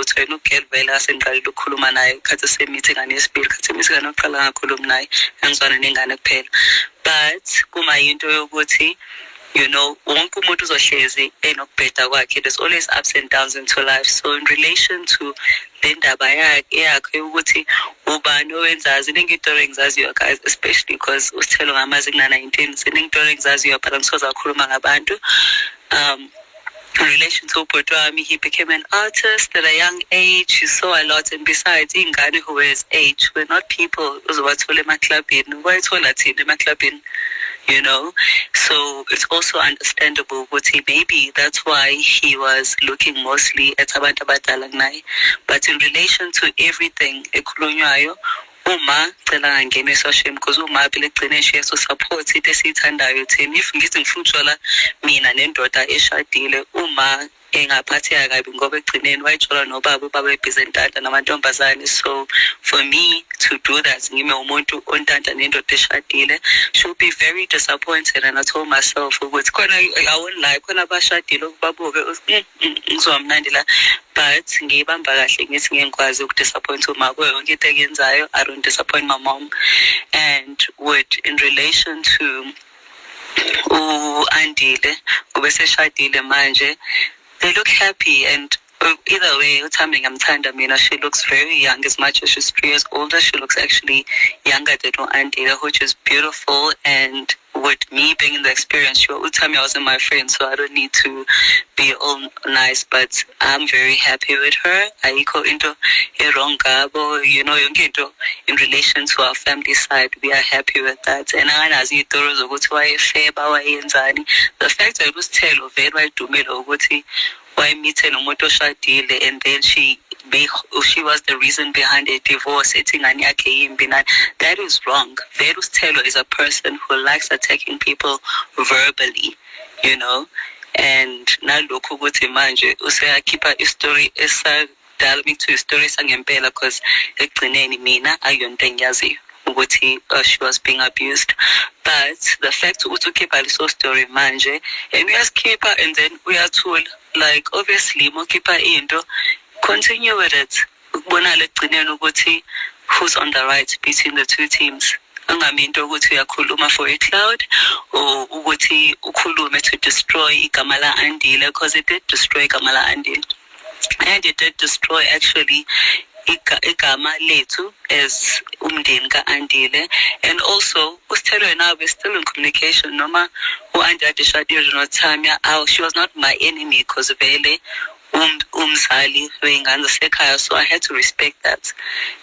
ukuthi wena ugel vele asengiqalile ukukhuluma naye khathi se-meeting anesibili khathi meeting anokuqala ngakhuluma naye angizwana nengane kuphela but kuma yinto yokuthi you know, wonke umuntu uzohlezi enokubheda kwakhe. There's always ups and downs into life. So in relation to le ndaba yakhe ukuthi ubani owenzayo ziningi izinto engizaziyo guys, especially because uSthelo ngamazi kuna-19 ziningi izinto engizaziyo but angisoze akhuluma ngabantu. In relation to ubhuti wami, he became an artist at a young age. He saw a lot, and besides, ingane who were his age were not people uzobathola emaklabini. Wayithola thina emaklabini, you know. So it's also understandable what maybe that's why he was looking mostly at abantu abadala kunaye. But in relation to everything ekhulunywayo, uma cela ngangena esasheni because uma phela egcine she so support into esithandayo thina. If ngithi ngifuna ukuthola mina nendoda eshadile uma engaphatheka kabi ngoba egcineni wayithola nobaba ubaba ebhizentanta namantombazane. So for me to do that ngime umuntu ontanta nendoda eshadile should be very disappointed, and I told myself ukuthi khona I won't lie khona abashadile ukubabuke ngizomnandi la but ngiyibamba kahle ngithi ngengikwazi ukudisappoint uma kuyo yonke into engiyenzayo. I don't disappoint my mom. And with in relation to Andile kube seshadile manje, they look happy, and either way, uThami ngamthanda mina. She looks very young. As much as she's 3 years older, she looks actually younger than Andile, which is beautiful. And with me being in the experience, sure, uThami wasn't my friend, so I don't need to be all nice. But I'm very happy with her. Ayikho into wrong gabo, you know, yonke into in relation to our family side, we are happy with that. And anganazi idoro zokuthi wayefeba wayenzani. The fact that uSthelo vele wayidumile ukuthi wayemitheni umuntu oshadile, and then she was the reason behind a divorce. That is wrong. Vele uSthelo is a person who likes attacking people verbally, you know. And nalokhu ukuthi manje useyakhipha istory esadala to istory sangempela, because ekugcineni mina ayonto engiyaziyo ukuthi she was being abused. But the fact ukuthi ukhipha leso story manje and uyasikipha and then uyathula, like obviously mokhipha into, continue with it. Ukubona lekugcineni ukuthi who's on the right between the two teams. Angami into ukuthi uyakhuluma for a cloud or ukuthi ukhulume to destroy igama la Andile, because it did destroy igama la Andile, and it did destroy actually igama lethu as umndeni ka-Andile. And also uSthelo and I were still in communication noma u-Andile adishadile noThami. She was not my enemy because vele umzali wey'ngane zasekhaya, so I had to respect that.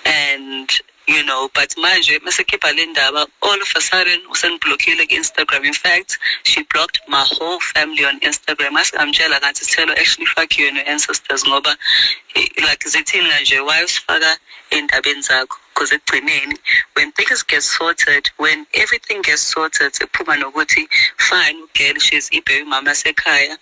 And you know, but manje masekhipha le ndaba, all of a sudden usengiblockile ku-Instagram. In fact, she blocked my whole family on Instagram. Ngamtshela ngathi Sthelo, actually fuck you and your ancestors ngoba like zithini nje why usifaka endabeni zakho, because ekugcineni when things get sorted, when everything gets sorted, sekuphuma nokuthi fine ugirl she's ibaby mama sekhaya,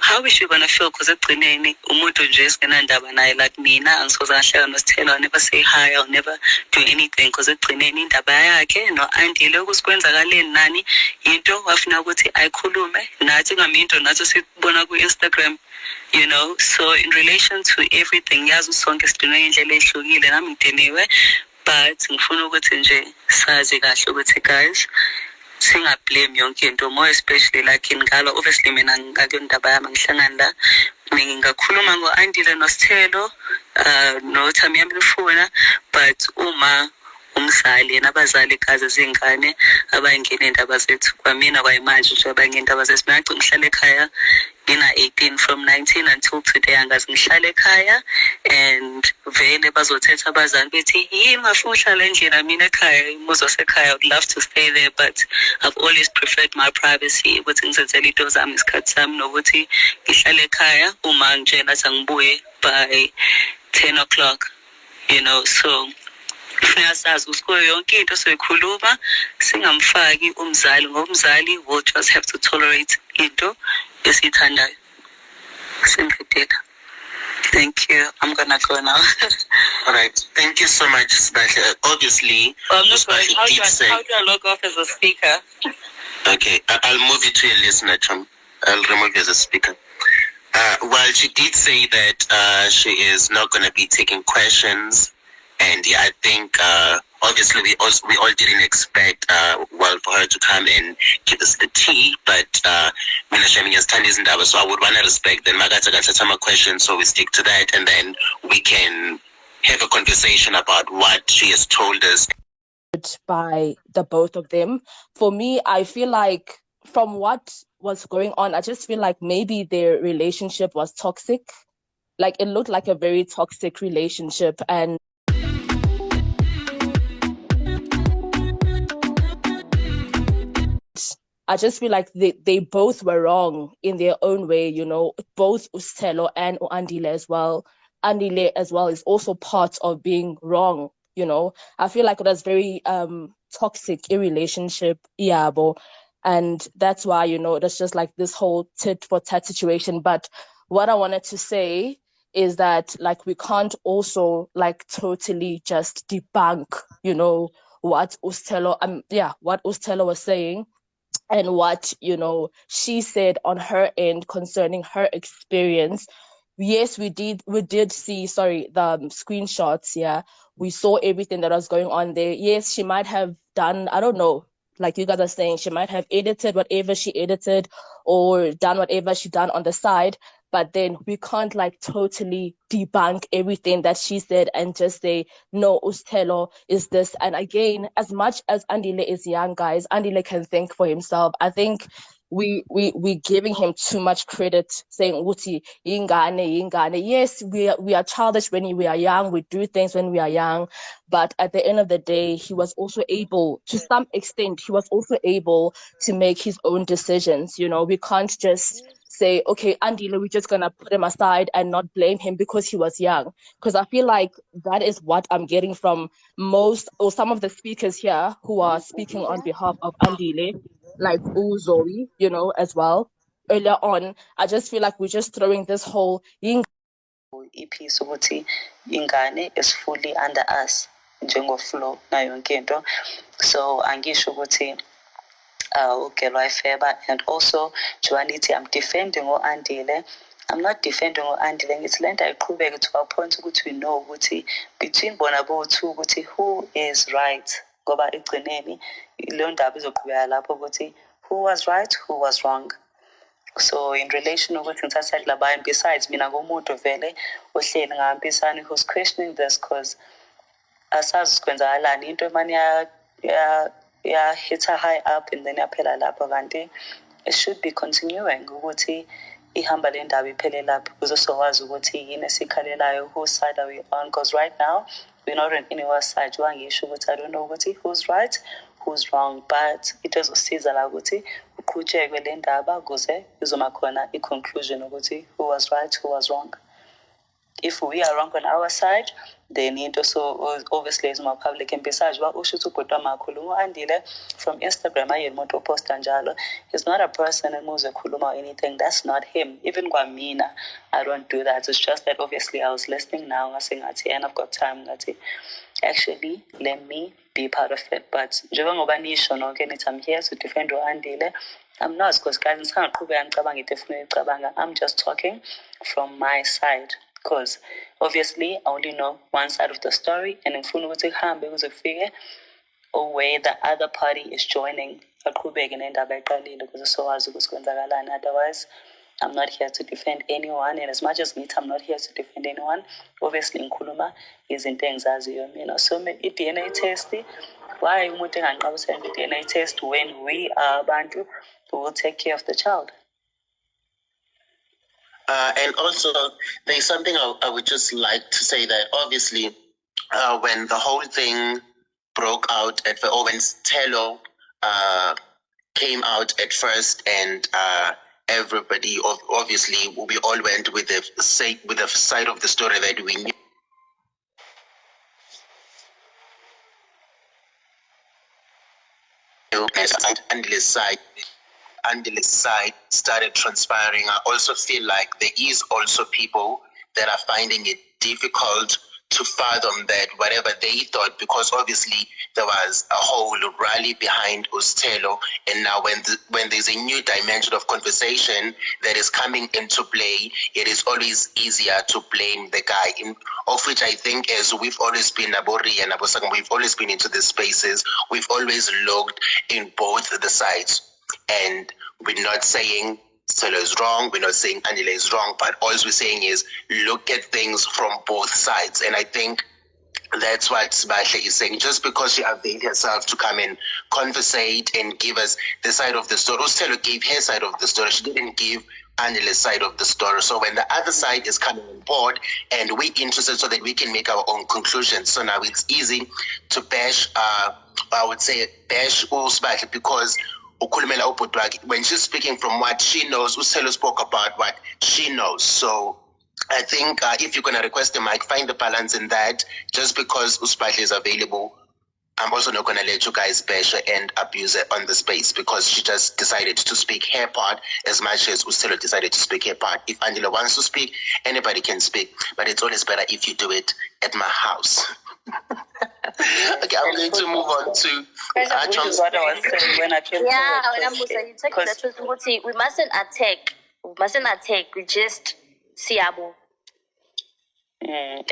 how is she gonna feel? Because ekugcineni umuntu nje esingenandaba naye, like mina angisoze ngahleka noSthelo, I'll never say hi, I'll never do anything, because ekugcineni indaba yakhe no-Andile ukusikwenzakaleni nani into wafuna ukuthi ayikhulume nathi ngaminto nathi sikubona ku-Instagram, you know. So in relation to everything, yazi sonke sidinwe indlela ehlukile, nami ngidiniwe, but ngifuna ukuthi nje sazi kahle ukuthi guys singablame yonke into, more especially like in Galo. Obviously mina ngakho ndaba yami ngihlangana la ngingakhuluma ngo-Andile noSthelo noThami yami lufuna, but uma umzali nabazali kaze zingane abayingena indaba zethu kwamina kwayimanje nje abayingena indaba zethu, mina ngihlala ekhaya ngina-18 from 19 until today angazi ngihlala ekhaya. And vele bazothetha abazali bethi yini ngafuna uhlala endlini mina ekhaya, umuzi wasekhaya, I would love to stay there, but I've always preferred my privacy ukuthi ngizenzele into zami isikhathi sami nokuthi ngihlale ekhaya uma ngitshela ukuthi angibuye by 10 o'clock, you know. So kufuneka sazi usikuyo yonke into soyikhuluma singamfaki umzali, ngoba umzali will just have to tolerate into esithandayo. Simple. Thank you. I'm gonna go now. All right. Thank you so much, Sbahle. Obviously, how do I log off as a speaker? Okay, I'll move you to a listener, Chum. I'll remove you as a speaker. Well, she did say that she is not going to be taking questions, and yeah, I think obviously we all didn't expect well for her to come and give us the tea, but mina shaming as Tandi Zindaba, so I would want to respect then Magata Gatatama questions, so we stick to that, and then we can have a conversation about what she has told us. By the both of them. For me, I feel like from what was going on, I just feel like maybe their relationship was toxic. Like it looked like a very toxic relationship, and I just feel like they both were wrong in their own way, you know, both Sthelo and Andile as well. Andile as well is also part of being wrong, you know. I feel like it was very toxic a relationship, Iabo. And that's why, you know, that's just like this whole tit for tat situation. But what I wanted to say is that like we can't also like totally just debunk, you know, what what Sthelo was saying and what, you know, she said on her end concerning her experience. Yes, we did see, sorry, the screenshots. Yeah, we saw everything that was going on there. Yes, she might have done, I don't know, like you guys are saying, she might have edited whatever she edited or done whatever she done on the side, but then we can't like totally debunk everything that she said and just say no, Sthelo is this. And again, as much as Andile is young, guys, Andile can think for himself. I think we giving him too much credit, saying Uti ingane. Yes, we are childish when we are young, we do things when we are young, but at the end of the day, he was also able, to some extent, he was also able to make his own decisions. You know, we can't just say, okay, Andile, we're just gonna put him aside and not blame him because he was young. Because I feel like that is what I'm getting from most or some of the speakers here who are speaking on behalf of Andile, like Zoe, you know, as well. Earlier on, I just feel like we're just throwing this whole ipiece ukuthi ingane is fully under us njengoflow nayo yonke into, so angisho ukuthi ugelwa ifeba. And also Juanity, I'm defending Andile. I'm not defending Andile, ngithi lento ayiqhubeke to our point ukuthi we know ukuthi between bona bo-two ukuthi who is right, ngoba ekugcineni leyo ndaba izoqhubeka lapho ukuthi who was right, who was wrong. So in relation ukuthi ngithatha labanye, besides mina ngomuntu vele ohleli ngaMpisane who's questioning this, because asazi kwenzakalani into emane ya hit a high up and then yaphela lapho, kanti it should be continuing ukuthi ihamba le ndaba iphele lapho ukuze sowazi ukuthi yini esikhalelayo, whose side are we on, because right now we're not on anyone's side. Wangisho ukuthi I don't know ukuthi who's right, who's wrong, but it izosiza la ukuthi uqhutshekwe le ndaba ukuze izoma khona i-conclusion ukuthi who was right, who was wrong. If we are wrong on our side, then into so obviously is my public message ba usho ukuthi ubhuti makhuluma Andile from Instagram aye umuntu posta njalo. He's not a person emuze khuluma or anything. That's not him. Even kwamina, I don't do that. It's just that obviously I was listening now ngathi and I've got time ngathi actually let me be part of it. But njengoba nisho nonke nithi I'm here to defend Andile, I'm not, because guys I'm just talking from my side, because obviously I only know one side of the story, and in funu ukuthi kuhambe kuze kufike where the other party is joining aqhubeke nendaba eqalile ukuze sowazi ukuthi kwenzakalani. Otherwise I'm not here to defend anyone, and as much as I'm not here to defend anyone, obviously ngikhuluma izinto engizaziyo mina. So i-DNA test, why umuntu enganqabisela i-DNA test when we are abantu who will take care of the child? And also, there's something I would just like to say that obviously, when the whole thing broke out or when Sthelo came out at first, and everybody obviously we all went with the side of the story that we knew. As Andile's side started transpiring, I also feel like there is also people that are finding it difficult to fathom that whatever they thought, because obviously there was a whole rally behind Sthelo, and now when there's a new dimension of conversation that is coming into play, it is always easier to blame the guy, of which I think, as we've always been, Nabori and Abosang, we've always been into these spaces, we've always looked in both the sides, and we're not saying Sthelo is wrong, we're not saying Andile is wrong, but all we're saying is look at things from both sides. And I think that's what Sbahle is saying. Just because she availed herself to come and conversate and give us the side of the story, Sthelo gave her side of the story. She didn't give Andile's side of the story. So when the other side is coming on board and we're interested so that we can make our own conclusions. So now it's easy to bash, I would say, bash Sbahle, because when she's speaking from what she knows, Sthelo spoke about what she knows. So I think if you're going to request the mic, find the balance in that. Just because Sbahle is available, I'm also not going to let you guys bash her and abuse her on the space, because she just decided to speak her part as much as Sthelo decided to speak her part. If Andile wants to speak, anybody can speak, but it's always better if you do it at my house. Okay, I'm going to move on to what I was saying when I came forward. We mustn't attack. We just siabo.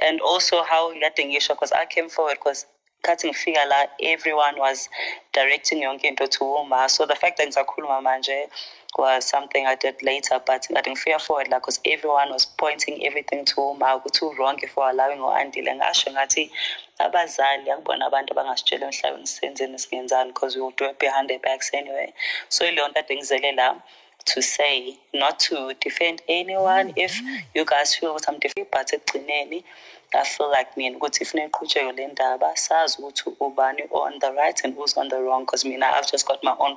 And also how getting issue, because I came forward because cutting figure everyone was directing yonke into to Uma. So the fact that ngisakhuluma manje was something I did later, but I didn't fear forward because everyone was pointing everything to Uma, too wrong for allowing Andile. Ngasho ngathi abazali akubona abantu abangasitshela emhlabeni senzeni singenzani, because we will do it behind their backs anyway. So leyo nto ngizelela to say, not to defend anyone. If you guys feel some different, but I feel like me and good if neqhutshekwe le ndaba sazi ukuthi ubani on the right and who's on the wrong, because I've just got my own